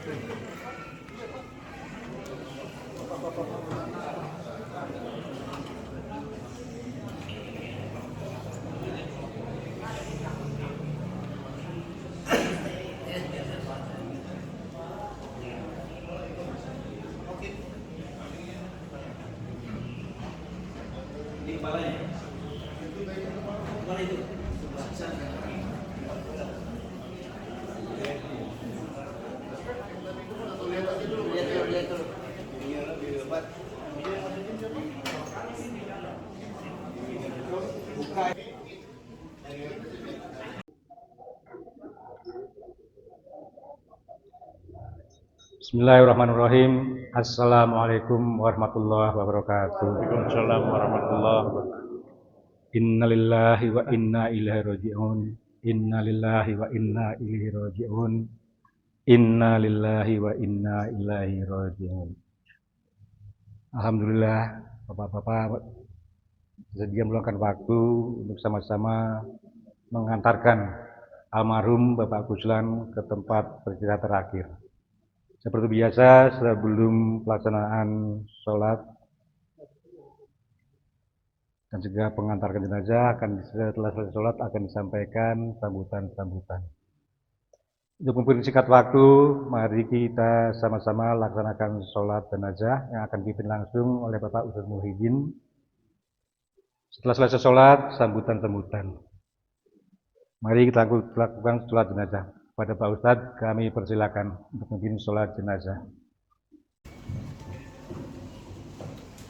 Di kepalanya. Mana itu? Lihat dulu. Ini lebih lebat. Buka. Bismillahirrahmanirrahim. Assalamualaikum warahmatullahi wabarakatuh. Waalaikumsalam warahmatullahi wabarakatuh. Innalillahi wa inna ilaihi raji'un. Innalillahi wa inna ilaihi raji'un. Innalillahi wa inna ilaihi raji'un. Alhamdulillah, Bapak-bapak bersedia meluangkan waktu untuk sama-sama mengantarkan almarhum Bapak Guslan ke tempat beristirahat terakhir. Seperti biasa, sebelum pelaksanaan sholat dan juga pengantarkan jenazah, setelah selesai sholat akan disampaikan sambutan-sambutan. Untuk mempersingkat waktu, mari kita sama-sama laksanakan sholat jenazah yang akan dipimpin langsung oleh Bapak Ustadz Muhyiddin. Setelah selesai sholat, sambutan-sambutan. Mari kita lakukan sholat jenazah. Pada Pak Ustadz, kami persilakan untuk memimpin sholat jenazah.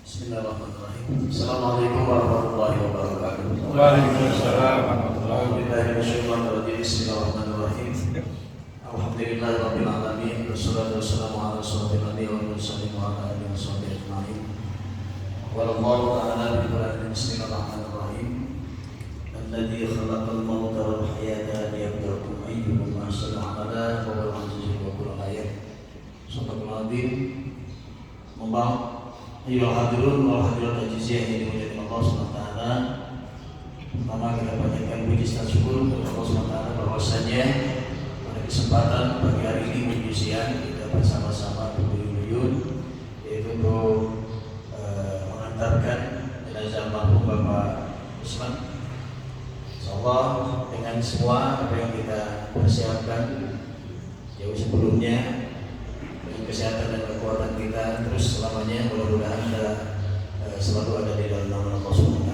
Bismillahirrahmanirrahim. Assalamualaikum warahmatullahi wabarakatuh. Waalaikumsalam warahmatullahi wabarakatuh. Bismillahirrahmanirrahim. Alhamdulillahirabbil alamin. Wassalatu wassalamu ala asyrofil anbiya'i wal mursalin wa ala alihi washabbihi ajma'in. Wallahu ta'ala bi qur'anil bismillahirrahmanirrahim. Alladzi khalaqal mauta wal hayata liyabluwakum ayyukum ahsanu amala wa huwal azizul ghafurur rahim. Subhanallah. Membang ayyuhal hadirun wal hadirat ajiziyah yang dimuliakan Allah SWT. Pertama kita panjatkan puji dan syukur kepada Allah SWT bahwasanya pada kesempatan pagi hari ini menuju siang kita bersama-sama berduyun-duyun yaitu untuk mengantarkan jenazah almarhum Bapak Guslan. Insyaallah dengan semua apa yang kita persiapkan jauh sebelumnya, dengan kesehatan dan kekuatan kita terus selamanya, mudah-mudahan kita selalu ada di dalam nama Allah SWT.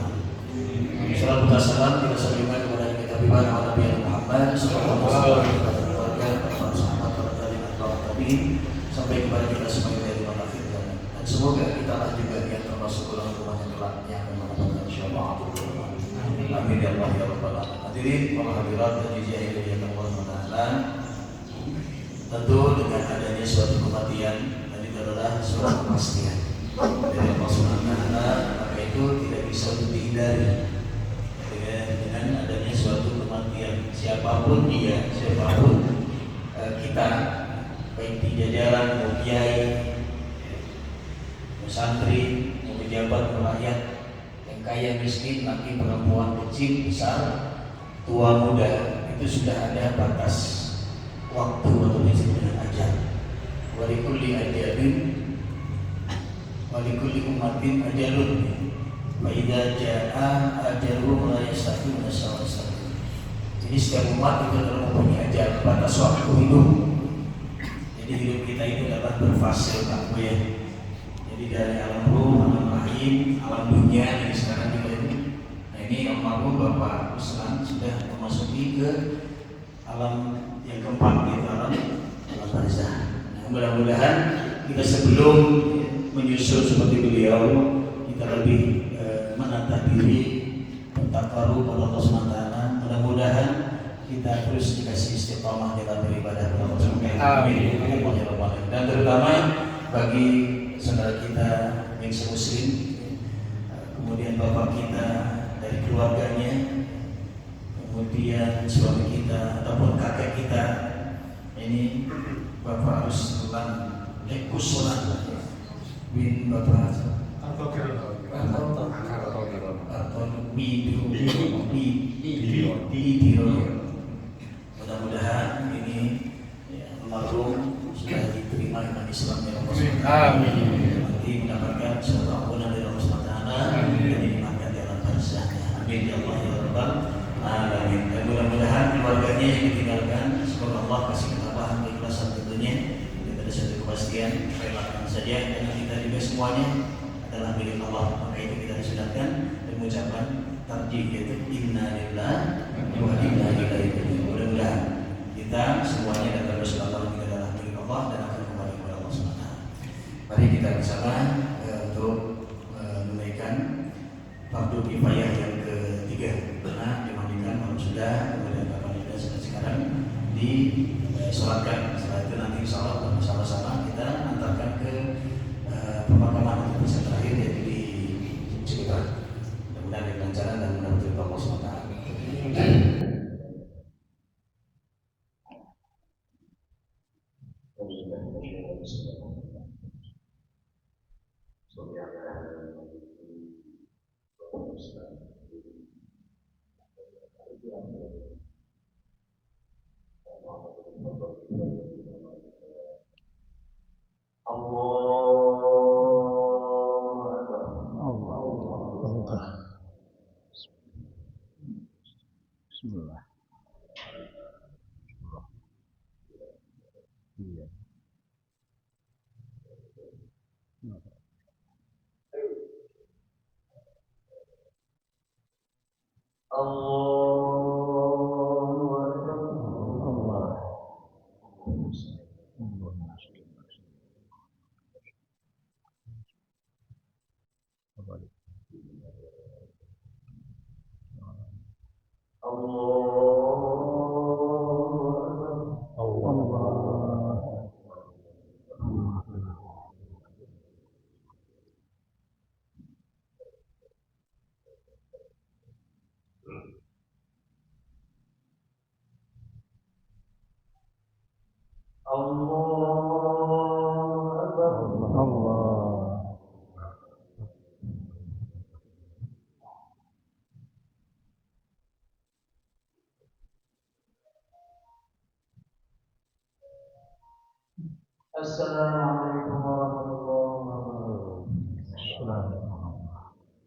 Salam dan salam kita sampaikan kepada kita pribadi Nabi Muhammad sallallahu alaihi wasallam, keluarga, para sahabat, para tabi'in, para tabi'in sampai kepada kita semuanya dari mana kita. Dan semoga kita lah juga yang termasuk dalam rumahnya kelak yang akan mendapatkan insyaallah. Amin ya Allah ya rabbal alamin. Hadirin para hadirat ajiziyah yang dimuliakan Allah Taala. Tentu dengan adanya suatu kematian dan itu adalah suatu kepastian dari Allah Subhanahu wa taala, maka itu tidak bisa untuk dihindari. Dengan adanya suatu kematian siapapun dia, siapapun kita, baik di jajaran mau kiai, mau santri, mau pejabat, mau rakyat, yang kaya, miskin, laki, perempuan, kecil, besar, tua, muda, itu sudah ada batas waktu atau disebut dengan ajal. Walikulli ajalin, walikulli ummatin ajalun. Faida jaa ajalun la yastakhiruna sa'atan. Jadi setiap umat itu adalah mempunyai ajal, batas waktu hidup. Jadi hidup kita itu dapat berfase ya. Jadi dari alam ruh, alam rahim, alam dunia yang sekarang kita ini. Nah ini almarhum Bapak Guslan sudah memasuki ke alam yang keempat, yaitu alam barzah. Nah, mudah-mudahan kita sebelum menyusul seperti beliau, kita lebih menata diri, bertakaru pada Allah SWT. Mudah-mudahan kita terus dikasih istiqamah dalam beribadah kepada Allah SWT. Amin. Dan terutama bagi saudara kita yang semuslim, kemudian bapak kita dari keluarganya, kemudian suami kita ataupun kakek kita, ini Bapak Guslan bin Bapak Mudah-mudahan ini almarhum sudah Islam ya Allah SWT. Amin. Nanti mendapatkan suatu ampunan dari Allah SWT dan dinikmatkan di alam barzahnya. Amin ya Allah ya Rabbal alamin. Dan mudah-mudahan keluarganya yang ditinggalkan, semoga Allah kasih ketabahan, keikhlasan tentunya, dan ada satu kepastian, relakan saja karena kita juga semuanya adalah milik Allah. Maka itu kita disunatkan dan mengucapkan tarjih, yaitu inna lillahi wa inna ilaihi raji'un. Mudah-mudahan kita semuanya dan terus selalu adalah milik Allah dan akan kembali kepada Allah SWT. Mari kita bersama untuk menunaikan fardu kifayah yang ketiga, karena dimandikan malam sudah, kemudian kapan sudah sekarang disolatkan. Setelah itu nanti insya Allah bersama-sama kita antarkan ke pemakaman untuk misa terakhir, yaitu di Ciputat. Mudah-mudahan dilancarkan dan mudah-mudahan Allah SWT. Bismillah. Iya. Assalamualaikum warahmatullahi wabarakatuh.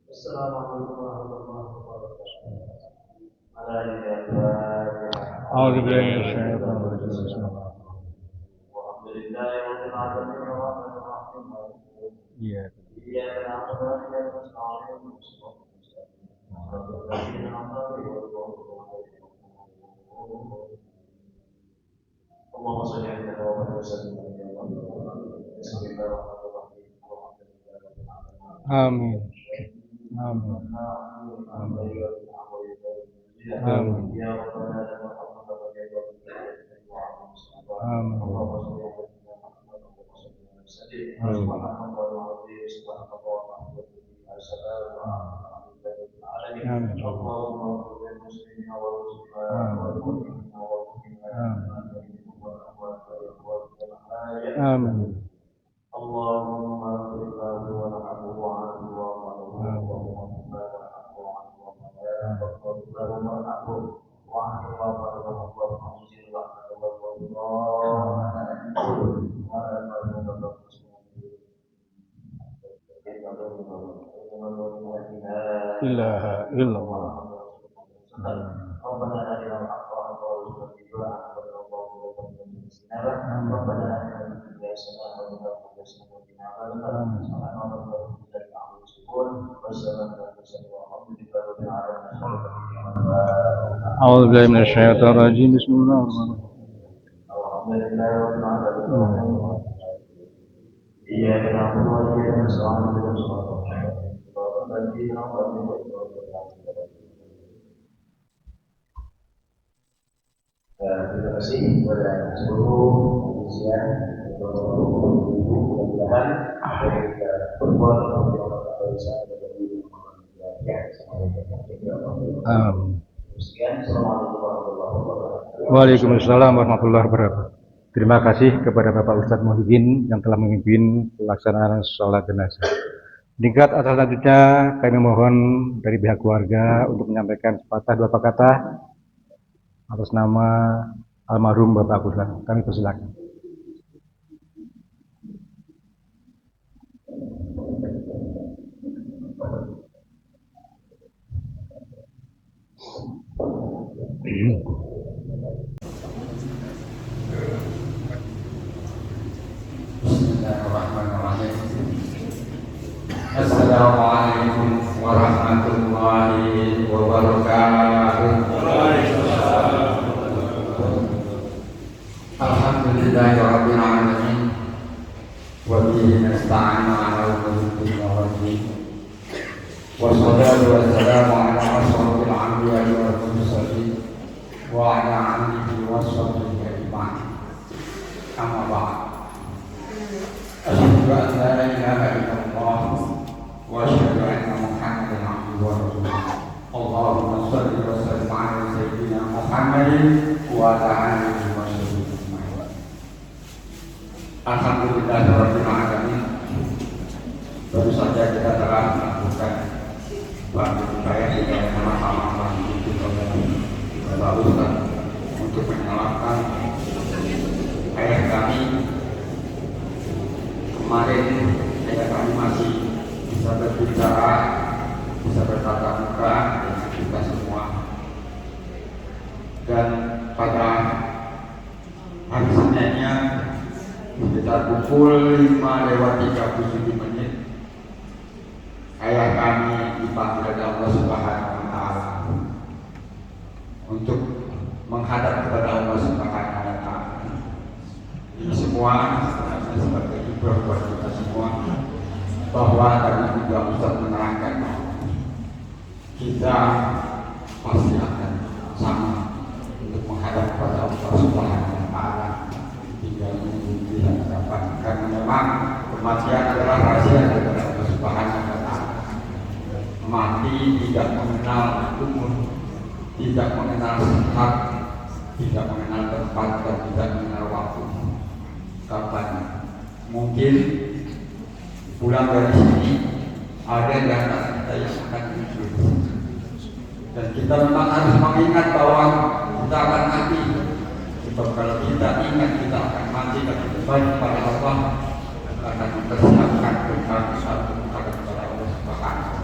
Assalamualaikum warahmatullahi wabarakatuh. أعوذ بالله من الشيطان الرجيم بسم الله. Alhamdulillahirabbil alamin arrahmanir rahim maliki yaumiddin. Iya. Iyyaka na'budu wa iyyaka nasta'in ihdinas siratal mustaqim. Allahumma shalli ala Muhammad wa sallim ala Muhammad. Bismillahirrahmanirrahim. Amin. Amin. Amin. Amin. اللهم اغفر له وارحمه وعافه واعف عنه Ilaha illallah. أعوذ بالله من الشيطان الرجيم بسم الله الرحمن الرحيم. إياك نعبد وإياك نستعين اهدنا الصراط المستقيم صراط الذين أنعمت عليهم. Terima kasih kepada seluruh manusia mudah-mudahan apa yang kita perbuat kita bisa menjadi sekian. Assalamualaikum warahmatullahi wabarakatuh. Waalaikumsalam warahmatullahi wabarakatuh. Terima kasih kepada Bapak Ustadz Muhyiddin yang telah memimpin pelaksanaan sholat jenazah. Tingkat atas selanjutnya kami mohon dari pihak keluarga untuk menyampaikan sepatah dua kata atas nama almarhum Bapak Ustadz. Kami persilakan. Bismillahirrahmanirrahim. Assalamualaikum warahmatullahi wabarakatuh. Alhamdulillahirabbil alamin. Wa bihi nasta'inu 'ala umuri dunya. Wassalatu wassalamu ala asyrofil anbiya'i wal mursalin wa ala alihi washabbihi ajma'in. Amma ba'd. Asyhadu an la ilaha illallah wa asyhadu anna Muhammadan 'abduhu wa rasuluh. Allahumma shalli wa sallim 'ala sayyidina Muhammadin wa ala alihi wa sahbihi ajma'in. Alhamdulillahirabbil alamin. Baru saja kita telah melakukan bantu saya tidak sama-sama untuk menyalahkan ayah kami. Kemarin ayah kami masih bisa berbicara, bisa bertatap muka dengan kita semua. Dan pada hari Seninnya sekitar pukul 5:37 ayah kami dipanggil oleh Allah Subhanahu wa Ta'ala untuk menghadap kepada Allah Subhanahu wa Ta'ala. Ini semua sebenarnya sebagai ibrah buat kita semua, bahwa tadi juga Ustaz menerangkan kita pasti akan sama untuk menghadap kepada Allah Subhanahu wa Ta'ala. Tinggal menunggu tidak dapat, karena memang kematian adalah rahasia dari Allah Subhanahu wa Ta'ala. Mati tidak mengenal umur, tidak mengenal tempat, tidak mengenal tempat, dan tidak mengenal waktu. Kapan mungkin pulang dari sini ada di antara kita yang akan muncul, dan kita memang harus mengingat bahwa kita akan mati. Sebab kalau kita ingat kita akan mati dan kembali kepada Allah, akan mempersiapkan bekal satu kepada Allah Subhanahu wa Ta'ala.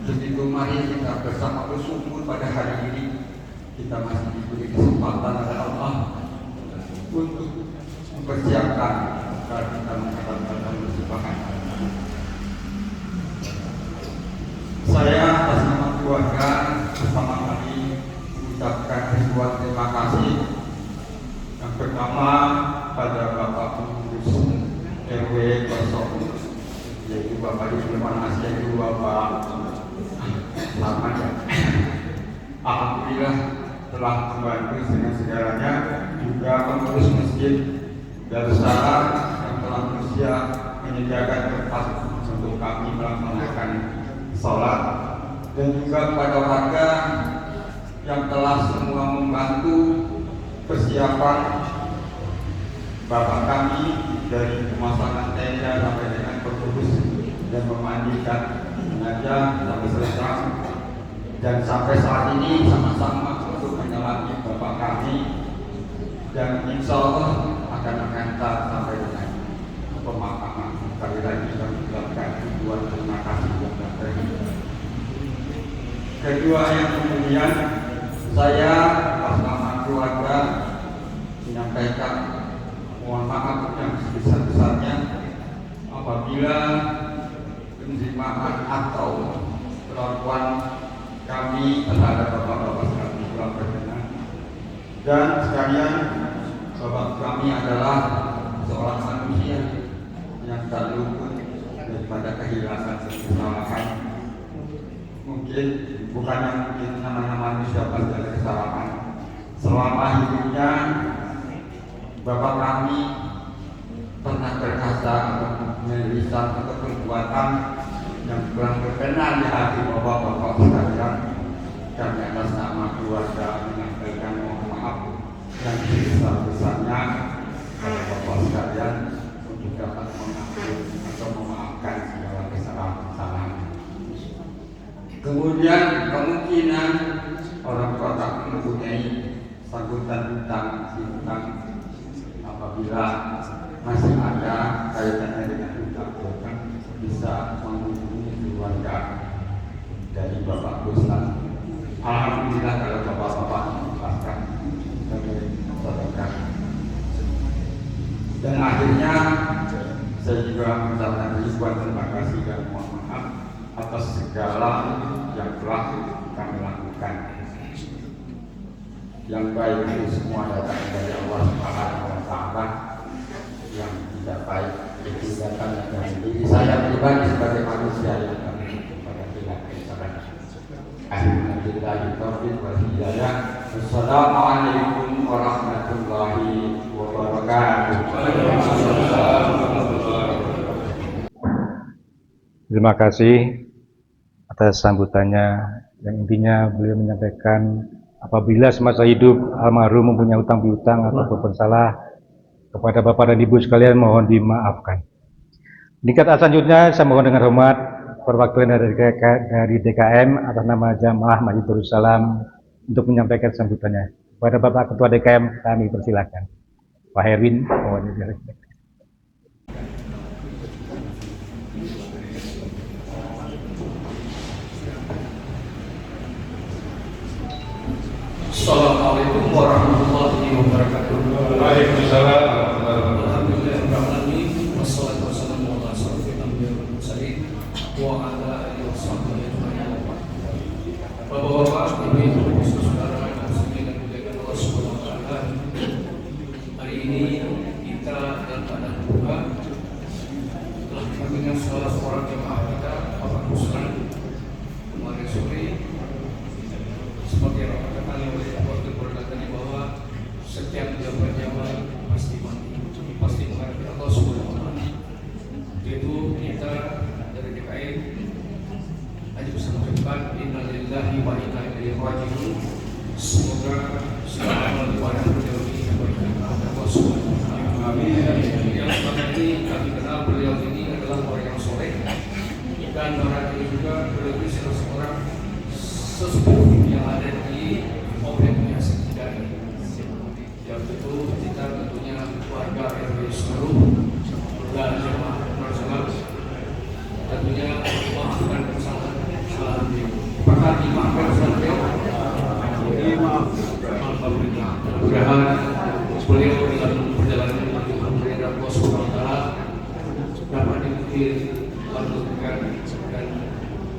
Begitu mari kita bersama bersyukur pada hari ini kita masih diberi kesempatan oleh Allah untuk mempersiapkan agar kita menghadap Allah Subhanahu wa Ta'ala. Saya atas nama keluarga bersama kami mengucapkan ribuan terima kasih. Yang pertama pada Bapak Pengurus RW 0, yaitu Bapak Sulaiman Asia, itu Bapak Selamat ya. Alhamdulillah telah membantu dengan segalanya. Juga pengurus masjid Darussalam yang telah berusia menyediakan tempat untuk kami melaksanakan sholat, dan juga kepada warga yang telah semua membantu persiapan bapak kami dari pemasangan tenda sampai dengan pengurus dan memandikan jenazah sampai selesai, dan sampai saat ini sama-sama untuk menyelami bapak kami, dan insya Allah akan mengantar sampai dengan pemakaman. Sekali lagi kami ucapkan ribuan terima kasih yang terima. Kedua yang kemudian saya atas nama keluarga menyampaikan mohon maaf yang sebesar-besarnya apabila penerimaan atau perlakuan kami terhadap bapak-bapak kami kurang berkenan. Dan sekalian, bapak kami adalah seorang manusia yang tak luput daripada kehilangan kesalahan. Mungkin bukan yang mungkin namanya manusia pasti ada kesalahan. Selama hidupnya bapak kami pernah berkata atau melihat atau perbuatan yang kurang berkenan di hati bapak-bapak sekalian. Kami atas nama keluarga menyampaikan mohon maaf yang sebesar-besarnya kepada bapak sekalian untuk dapat mengampuni atau memaafkan segala kesalahan-kesalahan. Kemudian kemungkinan orang tua tak mempunyai sambutan hutang apabila masih ada kaitannya dengan hutang bisa menghubungi keluarga dari Bapak Guslan. Alhamdulillah kalau Bapak Dan akhirnya saya juga mengucapkan ribuan terima kasih dan mohon maaf atas segala yang telah kami lakukan. Yang baik itu semua datang dari Allah Subhanahu wa Ta'ala, yang tidak baik itu datang dari diri saya pribadi sebagai manusia yang kami pada tidak kesalahan. Alhamdulillah, taufiq wal hidayah. Wassalamualaikum warahmatullahi wabarakatuh. Terima kasih atas sambutannya, yang intinya beliau menyampaikan apabila semasa hidup almarhum mempunyai utang piutang atau bersalah kepada Bapak dan Ibu sekalian, mohon dimaafkan. Tingkat selanjutnya saya mohon dengan hormat perwakilan dari DKM atas nama Jamaah Masjid Darussalam untuk menyampaikan sambutannya. Kepada Bapak Ketua DKM kami persilakan. Pak Herwin, mohon dipersilakan. Assalamualaikum warahmatullahi wabarakatuh. Waalaikumsalam. Alhamdulillahirrahmanirrahim. Wassalatu wassalamu ala asyrofil anbiya'i wal mursalin wa ala alihi washabbihi ajma'in. Bapak-bapak, ibu-ibu, saudara yang muslimin dan dimuliakan Allah Subhanahu wa taala. Hari ini kita dalam keadaan berduka telah kehilangan salah seorang jemaah kita, Bapak Ruslan kemarin sore. Sebagai orang kata oleh waktu berkatanya bahwa setiap nyawa pasti mati, pasti menghadapi Allah Subhanahu wa taala. Itu kita dari DKI hanya bisa mengucapkan innalillahi wa inna ilaihi raji'un. Semoga segala amal ibadah beliau ini diberikan kepada Allah Subhanahu wa taala. Amin. Yang selama ini kami kenal beliau ini adalah orang yang soleh, dan orang ini juga beliau ini salah seorang sesepuh yang ada di objeknya sendiri. Yang itu kita tentunya warga RW seluruh dan jemaah bersama tentunya memaafkan kesalahan beliau. Apakah dimaafkan kesalahan beliau? Alhamdulillah. Mudah-mudahan beliau dalam perjalanan menuju kemuliaan Allah Subhanahu wa taala dapat diukir lanjutkan dan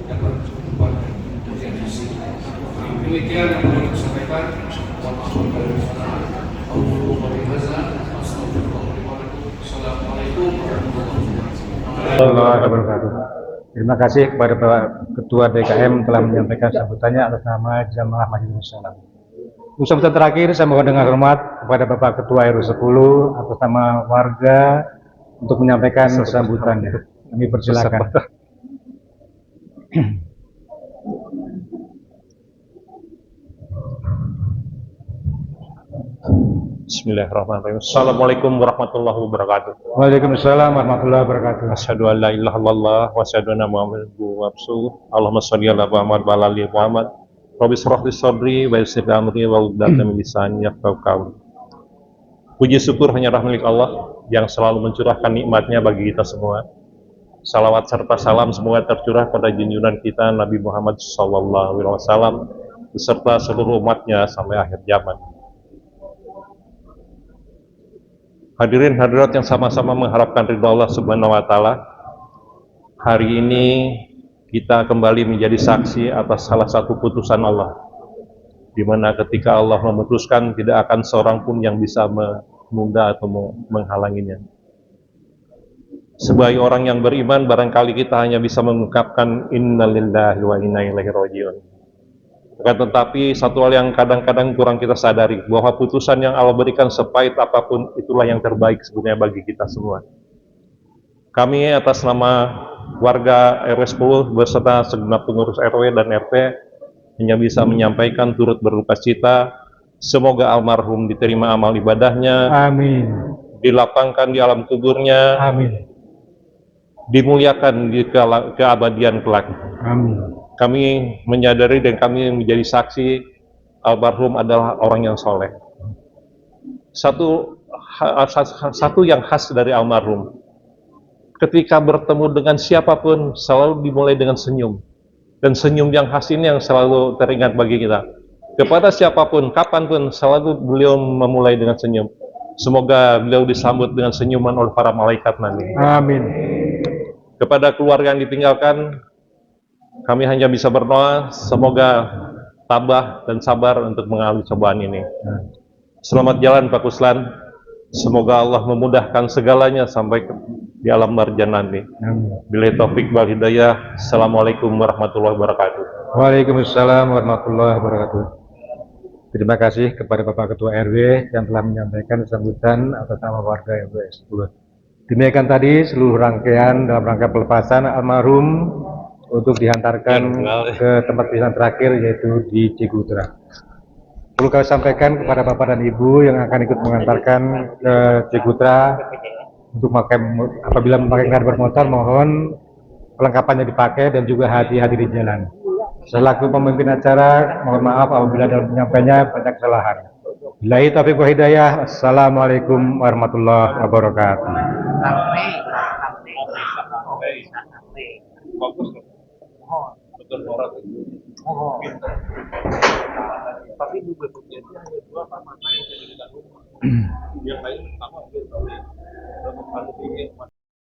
dapat tempat kemudian di sini. Demikian yang perlu saya sampaikan. Assalamualaikum warahmatullahi wabarakatuh. Terima kasih kepada Bapak Ketua DKM telah menyampaikan sambutannya atas nama Jamaah Masjid Darussalam. Untuk sambutan terakhir saya mohon dengan hormat kepada Bapak Ketua RW 10 atas nama warga untuk menyampaikan sambutannya. Kami persilakan. Bismillahirrahmanirrahim. Assalamualaikum warahmatullahi wabarakatuh. Waalaikumsalam warahmatullahi wabarakatuh. Asyhadu an la ilaha illallah wa asyhadu anna Muhammadan rasulullah. Allahumma shalli ala Muhammad wa ala ali Muhammad. Rabbi shrah li sadri wa yassir li amri wa hlul min lisani yafqahu qawli. Puji syukur hanya milik Allah yang selalu mencurahkan nikmatnya bagi kita semua. Salawat serta salam semoga tercurah pada junjungan kita Nabi Muhammad SAW beserta seluruh umatnya sampai akhir zaman. Hadirin hadirat yang sama-sama mengharapkan ridha Allah Subhanahu wa taala. Hari ini kita kembali menjadi saksi atas salah satu putusan Allah, di mana ketika Allah memutuskan tidak akan seorang pun yang bisa menunda atau menghalanginya. Sebagai orang yang beriman, barangkali kita hanya bisa mengungkapkan innalillahi wa inna ilaihi raji'un. Akan tetapi satu hal yang kadang-kadang kurang kita sadari, bahwa putusan yang Allah berikan sepahit apapun itulah yang terbaik sebenarnya bagi kita semua. Kami atas nama warga RW 10 beserta segenap pengurus RW dan RT hanya bisa menyampaikan turut berduka cita. Semoga almarhum diterima amal ibadahnya, Amin. dilapangkan di alam kuburnya, Amin. dimuliakan di keabadian kelak. Amin. Kami menyadari dan kami menjadi saksi almarhum adalah orang yang soleh. Satu yang khas dari almarhum, ketika bertemu dengan siapapun selalu dimulai dengan senyum, dan senyum yang khas ini yang selalu teringat bagi kita. Kepada siapapun, kapanpun selalu beliau memulai dengan senyum. Semoga beliau disambut dengan senyuman oleh para malaikat nanti. Amin. Kepada keluarga yang ditinggalkan, kami hanya bisa berdoa semoga tabah dan sabar untuk mengalami cobaan ini. Selamat jalan Pak Kuslan. Semoga Allah memudahkan segalanya sampai di alam marjan nanti. Billahi taufik wal hidayah. Assalamualaikum warahmatullahi wabarakatuh. Waalaikumsalam warahmatullahi wabarakatuh. Terima kasih kepada Bapak Ketua RW yang telah menyampaikan sambutan atas nama warga RW 10. Demikian tadi seluruh rangkaian dalam rangka pelepasan almarhum untuk dihantarkan ke tempat pilihan terakhir yaitu di Cigutra. Perlu kami sampaikan kepada Bapak dan Ibu yang akan ikut mengantarkan ke Cigutra untuk apabila memakai kendaraan bermotor mohon perlengkapannya dipakai dan juga hati-hati di jalan. Selaku pemimpin acara, mohon maaf apabila dalam penyampaiannya banyak kesalahan. Billahi taufiq wal hidayah. Assalamualaikum warahmatullahi wabarakatuh. Tapi di bentuknya hanya dua mana yang jadi yang lain sama